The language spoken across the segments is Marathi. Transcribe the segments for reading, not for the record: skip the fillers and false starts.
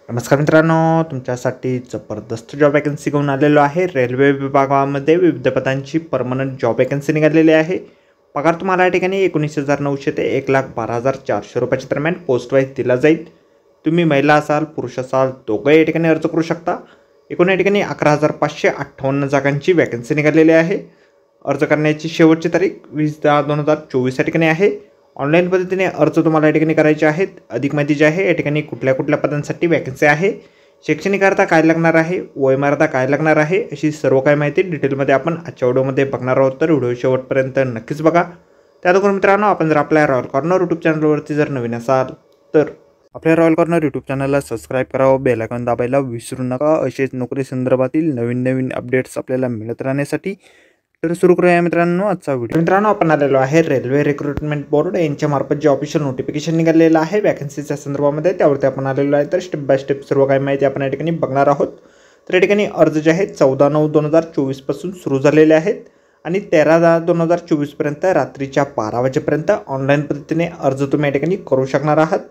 नमस्कार मित्रांनो, तुमच्यासाठी जबरदस्त जॉब वॅकन्सी घेऊन आलेलो आहे। रेल्वे विभागामध्ये विविध पदांची परमनंट जॉब वॅकन्सी निघालेली आहे। पगार तुम्हाला या ठिकाणी 19,900 ते 1,12,400 रुपयाच्या दरम्यान पोस्ट वाईज दिला जाईल। तुम्ही महिला असाल पुरुष असाल दोघंही या ठिकाणी अर्ज करू शकता। एकूण या ठिकाणी 11,558 जागांची वॅकन्सी निघालेली आहे। अर्ज करण्याची शेवटची तारीख 20/10/2024 या ठिकाणी आहे। ऑनलाईन पद्धतीने अर्ज तुम्हाला या ठिकाणी करायचे आहेत। अधिक माहिती जी आहे या ठिकाणी कुठल्या पदांसाठी वॅकन्सी आहे, शैक्षणिक अर्हता काय लागणार आहे, वयोमर्यादा काय लागणार आहे, अशी सर्व काही माहिती डिटेलमध्ये आपण आजच्या व्हिडिओमध्ये बघणार आहोत। तर व्हिडिओ शेवटपर्यंत नक्कीच बघा। त्यानंतर मित्रांनो, आपण जर आपल्या रॉयल कॉर्नर यूट्यूब चॅनलवरती जर नवीन असाल तर आपल्या रॉयल कॉर्नर यूट्यूब चॅनलला सबस्क्राईब करावं, बेल आयकॉन दाबायला विसरू नका। असेच नोकरी संदर्भातील नवीन अपडेट्स आपल्याला मिळत राहण्यासाठी। तर सुरू करूया मित्रांनो आजचा व्हिडिओ। मित्रांनो, आपण आलेलो आहे रेल्वे रिक्रुटमेंट बोर्ड यांच्या मार्फत जे ऑफिशियल नोटिफिकेशन निघालेलं आहे वॅकन्सीच्या संदर्भामध्ये, त्यावरती आपण आलेलो आहे। तर स्टेप बाय स्टेप सर्व काही माहिती आपण या ठिकाणी बघणार आहोत। तर या ठिकाणी अर्ज जे आहेत 14/9/2024 पासून सुरू झालेले आहेत आणि 13/10/2024 पर्यंत रात्रीच्या 12 वाजेपर्यंत ऑनलाईन पद्धतीने अर्ज तुम्ही या ठिकाणी करू शकणार आहात।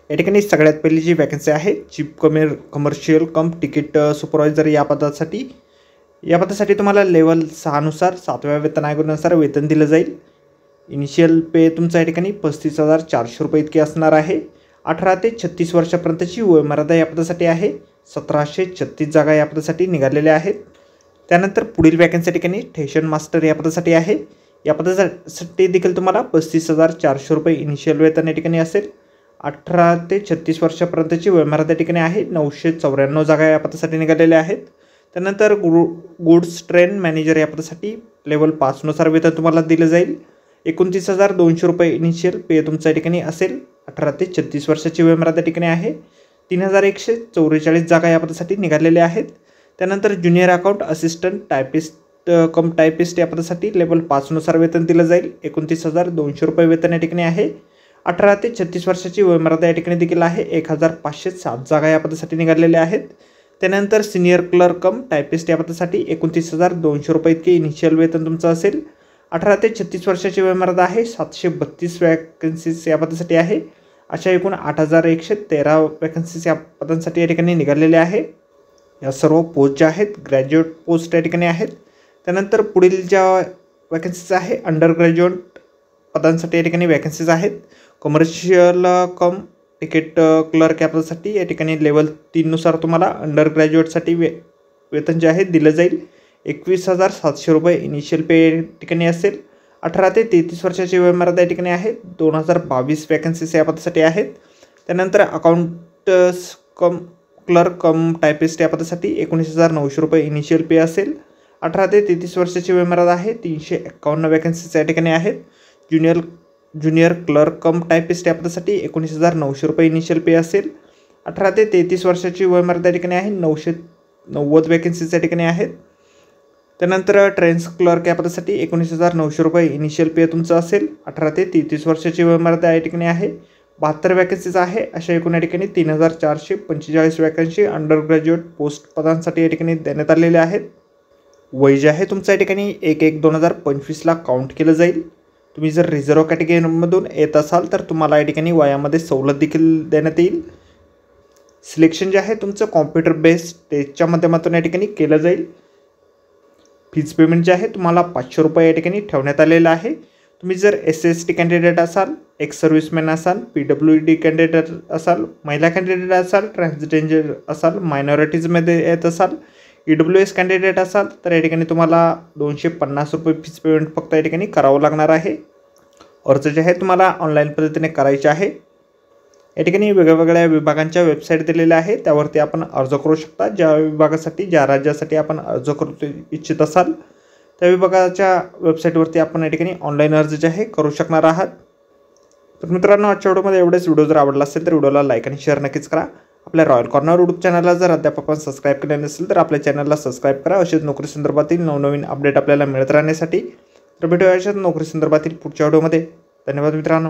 या ठिकाणी सगळ्यात पहिली जी वॅकन्सी आहे चीफ कमर्शियल कम तिकीट सुपरवायझर या पदासाठी तुम्हाला लेवल 6 नुसार 7व्या वेतन आयोगानुसार वेतन दिलं जाईल। इनिशियल पे तुमचा या ठिकाणी 35,400 रुपये इतके असणार आहे। 18 ते 36 वर्षापर्यंतची वयोमर्यादा या पदासाठी आहे। 1736 जागा या पदासाठी निघालेल्या आहेत। त्यानंतर पुढील वॅकन्सी ठिकाणी स्टेशन मास्टर या पदासाठी आहे। या पदासाठी देखील तुम्हाला 35,400 रुपये इनिशियल वेतन या ठिकाणी असेल। 18 ते 36 वर्षापर्यंतची वयोमर्यादा ठिकाणी आहे। 994 जागा या पदासाठी निघालेल्या आहेत। त्यानंतर गुड्स ट्रेन मॅनेजर या पदासाठी लेवल 5 नुसार वेतन तुम्हाला दिलं जाईल। 29,200 रुपये इनिशियल पे तुमच्या ठिकाणी असेल। 18 ते 36 वर्षाची वयोमर्यादा ठिकाणी आहे। 3,144 जागा या पदासाठी निघालेल्या आहेत। त्यानंतर ज्युनियर अकाउंट असिस्टंट टायपिस्ट या पदासाठी लेवल 5 नुसार वेतन दिलं जाईल। 29,200 रुपये वेतन या ठिकाणी आहे। 18 ते 36 वर्षाची वयोमर्यादा या ठिकाणी देखील आहे। 1,507 जागा या पदासाठी निघालेल्या आहेत। त्यानंतर सिनियर क्लर्क कम टायपिस्ट या पदासाठी 29,200 रुपये इतके इनिशियल वेतन तुमचं असेल। 18 ते 36 वर्षाची वयोमर्यादा आहे। 732 वॅकन्सीज या पदासाठी आहे। अशा एकूण 8,113 वॅकन्सीज या पदांसाठी या ठिकाणी निघालेल्या आहे। या सर्व पोस्ट ज्या आहेत ग्रॅज्युएट पोस्ट या ठिकाणी आहेत। त्यानंतर पुढील ज्या वॅकन्सीज आहे अंडर ग्रॅज्युएट पदांसाठी या ठिकाणी वॅकन्सीज आहेत। कमर्शियल कम तिकीट क्लर्क या पदासाठी या ठिकाणी लेवल 3 नुसार तुम्हाला अंडर ग्रॅज्युएटसाठी वेतन जे आहे दिलं जाईल। 21,700 रुपये इनिशियल पे ठिकाणी असेल। 18 ते 33 वर्षाची वयोमर्यादा या ठिकाणी आहे। 2,022 वॅकन्सीज या पदासाठी आहेत। त्यानंतर अकाउंट्स कम क्लर्क कम टायपिस्ट या पदासाठी 19,900 रुपये इनिशियल पे असेल। 18 ते 33 वर्षाची वयोमर्यादा आहे। 351 वॅकन्सीज या ठिकाणी आहेत। ज्युनियर क्लर्क कम टायपिस्ट या पदासाठी 19,900 रुपये इनिशियल पे असेल। 18 ते 33 वर्षाची वयोमर्यादा ठिकाणी आहे। 990 वॅकन्सीज या ठिकाणी आहेत। त्यानंतर ट्रेन्स क्लर्क या पदासाठी 19,900 रुपये इनिशियल पे तुमचं असेल। 18 ते 33 वर्षाची वयोमर्यादा या ठिकाणी आहे। 72 वॅकन्सीज आहे। अशा एकूण या ठिकाणी 3,445 वॅकन्सी अंडर ग्रॅज्युएट पोस्ट पदांसाठी या ठिकाणी देण्यात आलेल्या आहेत। वय जे आहे तुमचं या ठिकाणी 1/1/2025 काउंट केलं जाईल। तुम्ही जर रिझर्व्ह कॅटेगरीमधून येत असाल तर तुम्हाला या ठिकाणी वयामध्ये सवलत देखील देण्यात येईल। सिलेक्शन जे आहे तुमचं कॉम्प्युटर बेस्ड टेस्टच्या माध्यमातून या ठिकाणी केलं जाईल। फीज पेमेंट जे आहे तुम्हाला 500 रुपये या ठिकाणी ठेवण्यात आलेलं आहे। तुम्ही जर SC/ST कॅन्डिडेट असाल, एक्स सर्व्हिसमॅन असाल, PWD कॅन्डिडेट असाल, महिला कॅन्डिडेट असाल, ट्रान्सजेंडर असाल, मायनॉरिटीजमध्ये येत असाल, EWS कॅन्डिडेट असाल तर या ठिकाणी तुम्हाला 250 रुपये फीज पेमेंट फक्त या ठिकाणी करावं लागणार आहे। अर्ज जे आहे तुम्हाला ऑनलाईन पद्धतीने करायचे आहे। या ठिकाणी वेगवेगळ्या विभागांच्या वेबसाईट दिलेल्या आहे, त्यावरती आपण अर्ज करू शकता। ज्या विभागासाठी ज्या राज्यासाठी आपण अर्ज करू इच्छित असाल त्या विभागाच्या वेबसाईटवरती आपण या ठिकाणी ऑनलाईन अर्ज जे आहे करू शकणार आहात। तर मित्रांनो, आजच्या व्हिडिओमध्ये एवढेच। व्हिडिओ जर आवडला असेल तर व्हिडिओला लाईक आणि शेअर नक्कीच करा। आपल्या रॉयल कॉर्नर यूट्यूब चॅनलला जर अद्याप आपण सबस्क्राईब केले नसेल तर आपल्या चॅनलला सबस्क्राईब करा। असेच नोकरी संदर्भातील नवनवीन अपडेट आपल्याला मिळत राहण्यासाठी। तर भेटूया अशाच नोकरी संदर्भातील पुढच्या व्हिडिओमध्ये। धन्यवाद मित्रांनो।